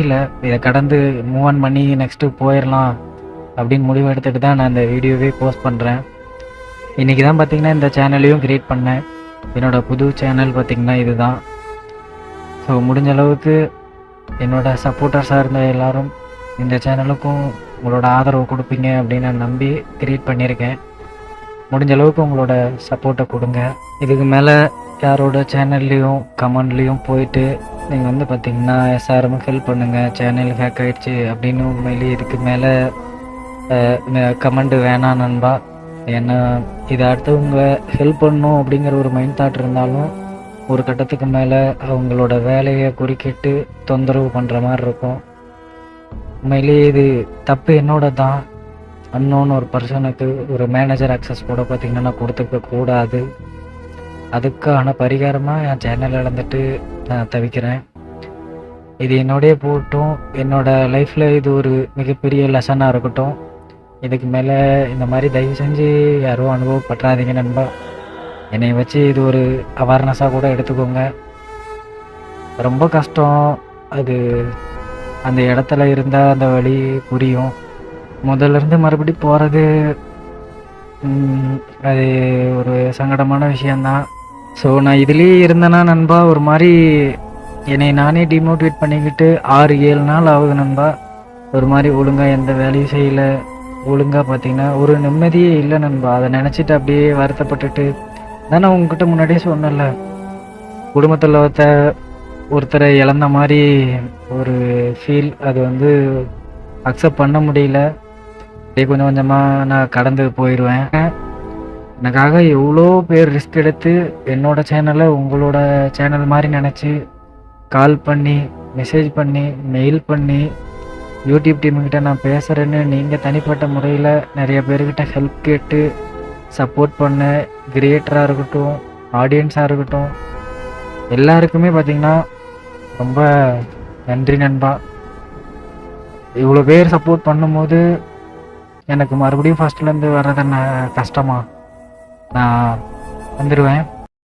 முடியல. இதை கடந்து மூவ் ஆன் பண்ணி நெக்ஸ்ட்டு போயிடலாம் அப்படின்னு முடிவு எடுத்துகிட்டு தான் நான் இந்த வீடியோவே போஸ்ட் பண்ணுறேன். இன்றைக்கி தான் பார்த்திங்கன்னா இந்த சேனலையும் க்ரியேட் பண்ணேன். என்னோடய புது சேனல் பார்த்திங்கன்னா இது தான். ஸோ முடிஞ்ச அளவுக்கு என்னோடய சப்போர்ட்டர்ஸாக இருந்த எல்லோரும் இந்த சேனலுக்கும் உங்களோட ஆதரவு கொடுப்பீங்க அப்படின்னு நான் நம்பி க்ரியேட் பண்ணியிருக்கேன். முடிஞ்ச அளவுக்கு உங்களோட சப்போர்ட்டை கொடுங்க. இதுக்கு மேலே யாரோட சேனல்லையும் கமெண்ட்லேயும் போயிட்டு நீங்கள் வந்து பார்த்திங்கன்னா எஸ்ஆர்எம்க்கு ஹெல்ப் பண்ணுங்கள், சேனல் ஹேக் ஆகிடுச்சு அப்படின்னு உண்மையிலேயே இதுக்கு மேலே கமெண்ட் வேணாம் நண்பா. ஏன்னா இதை அடுத்தவங்க ஹெல்ப் பண்ணணும் அப்படிங்கிற ஒரு மைண்ட் தாட் இருந்தாலும் ஒரு கட்டத்துக்கு மேலே அவங்களோட வேலையை குறுக்கிட்டு தொந்தரவு பண்ணுற மாதிரி இருக்கும். உண்மையிலேயே இது தப்பு என்னோட தான். அன்னோன்னு ஒரு பர்சனுக்கு ஒரு மேனேஜர் ஆக்சஸ் கூட பார்த்திங்கன்னா நான் கொடுத்துக்க கூடாது. அதுக்கான பரிகாரமாக என் சேனல் இழந்துட்டு நான் தவிக்கிறேன். இது என்னோடய போட்டும் என்னோடய லைஃப்பில் இது ஒரு மிகப்பெரிய லெசனாக இருக்கட்டும். இதுக்கு மேலே இந்த மாதிரி தயவு செஞ்சு யாரும் அனுபவப்பட்டுறாதீங்க நண்பா. என்னை வச்சு இது ஒரு அவேர்னஸாக கூட எடுத்துக்கோங்க. ரொம்ப கஷ்டம் அது. அந்த இடத்துல இருந்தால் அந்த வழி புரியும். முதல்லேருந்து மறுபடி போகிறது அது ஒரு சங்கடமான விஷயந்தான். ஸோ நான் இதுலேயே இருந்தேன்னா நண்பா ஒரு மாதிரி என்னை நானே டிமோட்டிவேட் பண்ணிக்கிட்டு 6-7 நாள் ஆகுது நண்பா. ஒரு மாதிரி ஒழுங்காக எந்த வேலையும் செய்யலை. ஒழுங்காக பார்த்திங்கன்னா ஒரு நிம்மதியே இல்லை நண்பா. அதை நினச்சிட்டு அப்படியே வருத்தப்பட்டுட்டு தான் நான் உங்ககிட்ட முன்னாடியே சொன்னேன்ல, குடும்பத்தில் ஒருத்தரை இழந்த மாதிரி ஒரு ஃபீல். அது வந்து அக்செப்ட் பண்ண முடியல. அப்படியே கொஞ்சம் கொஞ்சமாக நான் கடந்து போயிடுவேன். எனக்காக எவ்வளோ பேர் ரிஸ்க் எடுத்து என்னோட சேனலை உங்களோட சேனல் மாதிரி நினச்சி கால் பண்ணி மெசேஜ் பண்ணி மெயில் பண்ணி யூடியூப் டீமுக்கிட்ட நான் பேசுகிறேன்னு நீங்கள் தனிப்பட்ட முறையில் நிறைய பேர்கிட்ட ஹெல்ப் கேட்டு சப்போர்ட் பண்ண கிரியேட்டராக இருக்கட்டும், ஆடியன்ஸாக இருக்கட்டும், எல்லாருக்குமே பார்த்திங்கன்னா ரொம்ப நன்றி நண்பா. இவ்வளோ பேர் சப்போர்ட் பண்ணும்போது எனக்கு மறுபடியும் ஃபஸ்ட்லேருந்து வர்றது கஷ்டமாக நான் வந்துடுவேன்.